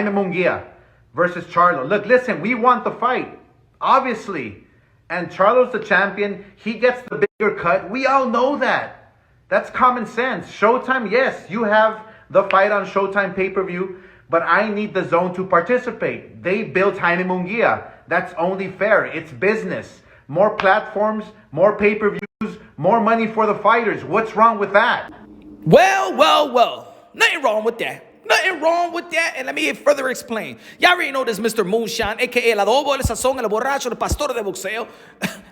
Jaime Munguia versus Charlo. Look, listen, we want the fight, obviously. And Charlo's the champion. He gets the bigger cut. We all know that. That's common sense. Showtime, yes, you have the fight on Showtime pay-per-view, but I need the zone to participate. They built Jaime Munguia. That's only fair. It's business. More platforms, more pay-per-views, more money for the fighters. What's wrong with that? Well. Nothing wrong with that. Nothing wrong with that, and let me further explain. Y'all already know this Mr. Moonshine, a.k.a. El Adobo, El Sazón, El Borracho, El Pastor de Boxeo.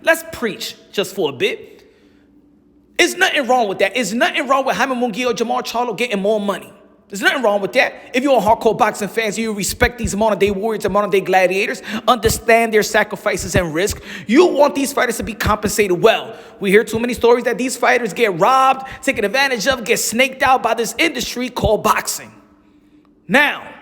Let's preach just for a bit. There's nothing wrong with that. There's nothing wrong with Jaime Munguia or Jamal Charlo getting more money. There's nothing wrong with that. If you're a hardcore boxing fans, you respect these modern-day warriors and modern-day gladiators, understand their sacrifices and risk, you want these fighters to be compensated well. We hear too many stories that these fighters get robbed, taken advantage of, get snaked out by this industry called boxing. Now,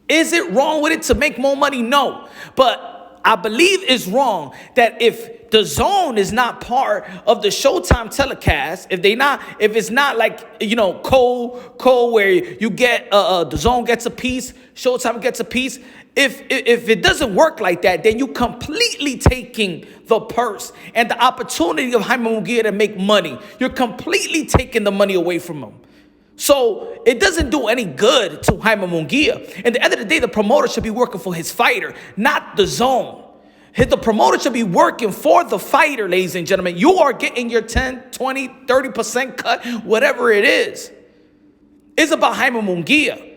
is it wrong with it to make more money? No. But I believe it's wrong that if the zone is not part of the Showtime telecast, if it's not like, Cole where you get, the zone gets a piece, Showtime gets a piece. If it doesn't work like that, then you completely taking the purse and the opportunity of Jaime Munguia to make money. You're completely taking the money away from him. So it doesn't do any good to Jaime Munguia. At the end of the day, the promoter should be working for his fighter, not the zone. The promoter should be working for the fighter, ladies and gentlemen. You are getting your 10, 20, 30% cut, whatever it is. It's about Jaime Munguia.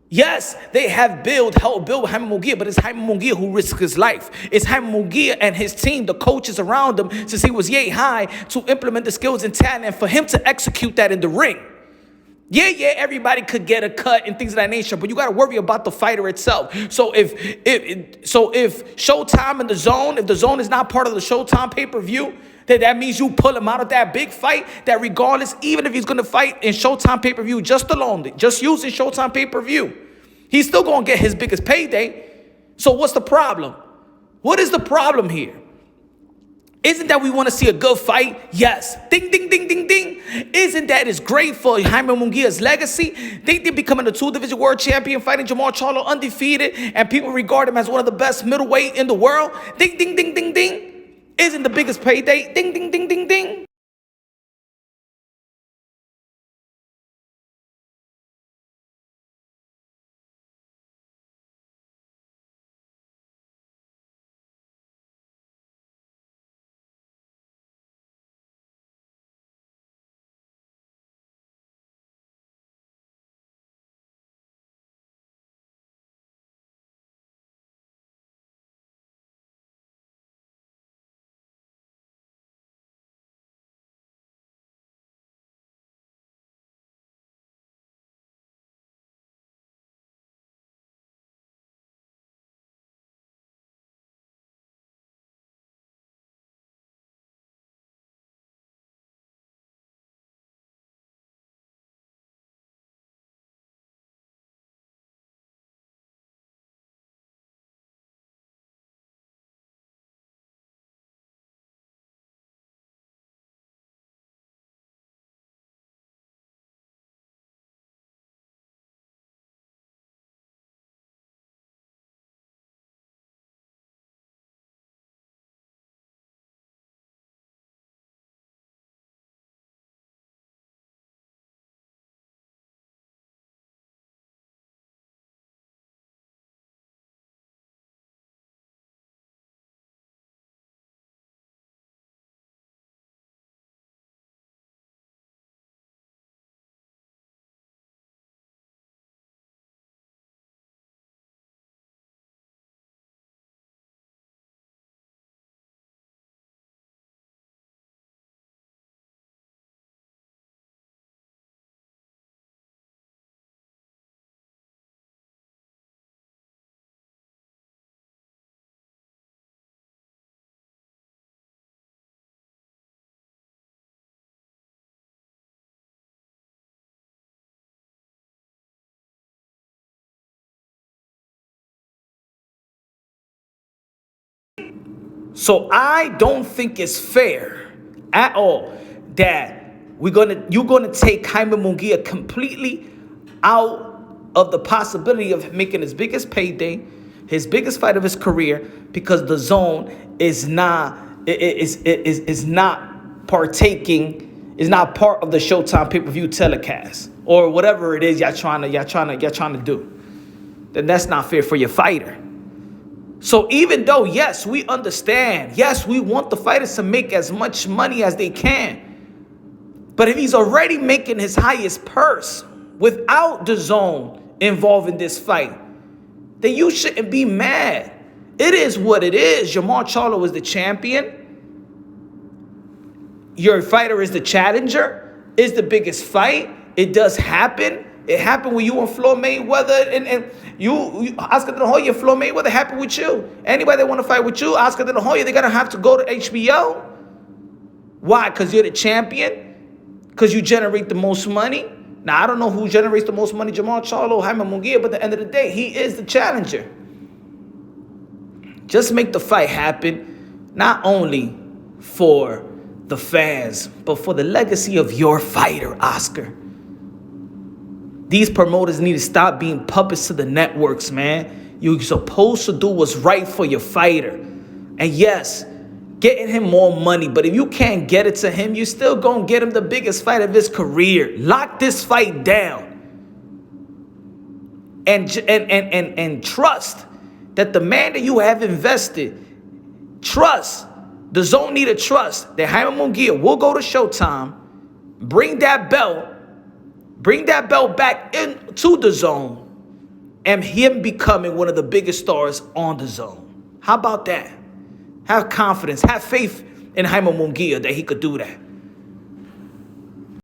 Yes, they have helped build Jaime Munguia, but it's Jaime Munguia who risks his life. It's Jaime Munguia and his team, the coaches around him, since he was yay high, to implement the skills and talent, and for him to execute that in the ring. Yeah, everybody could get a cut and things of that nature, but you got to worry about the fighter itself. So if Showtime and the zone, if the zone is not part of the Showtime pay-per-view, then that means you pull him out of that big fight, that regardless, even if he's going to fight in Showtime pay-per-view just using Showtime pay-per-view, he's still going to get his biggest payday. So what's the problem? What is the problem here? Isn't that we want to see a good fight? Yes. Ding, ding, ding, ding, ding. Isn't that it's great for Jaime Munguia's legacy? Think they're becoming a 2-division world champion, fighting Jamal Charlo undefeated, and people regard him as one of the best middleweight in the world? Ding, ding, ding, ding, ding. Isn't the biggest payday? Ding, ding, ding, ding, ding. So I don't think it's fair at all that you're gonna take Jaime Munguia completely out of the possibility of making his biggest payday, his biggest fight of his career, because the Zone is not partaking, is not part of the Showtime pay-per-view telecast or whatever it is y'all trying to do. Then that's not fair for your fighter. So even though, yes, we understand, yes, we want the fighters to make as much money as they can, but if he's already making his highest purse without the Zone involved in this fight, then you shouldn't be mad. It is what it is. Jermall Charlo is the champion. Your fighter is the challenger. It's the biggest fight. It does happen. It happened with you and Floyd Mayweather, and you Oscar De La Hoya, Floyd Mayweather happened with you. Anybody that want to fight with you, Oscar De La Hoya, they're gonna have to go to HBO. Why? Because you're the champion. Because you generate the most money. Now I don't know who generates the most money, Jermall Charlo or Jaime Munguia, but at the end of the day, he is the challenger. Just make the fight happen, not only for the fans, but for the legacy of your fighter, Oscar. These promoters need to stop being puppets to the networks, man. You're supposed to do what's right for your fighter. And yes, getting him more money, but if you can't get it to him, you're still going to get him the biggest fight of his career. Lock this fight down. And trust that the man that you have invested, trust, the Zone need to trust that Jaime Munguia will go to Showtime, bring that belt back into the Zone, and him becoming one of the biggest stars on the Zone. How about that? Have confidence, have faith in Jaime Munguia that he could do that.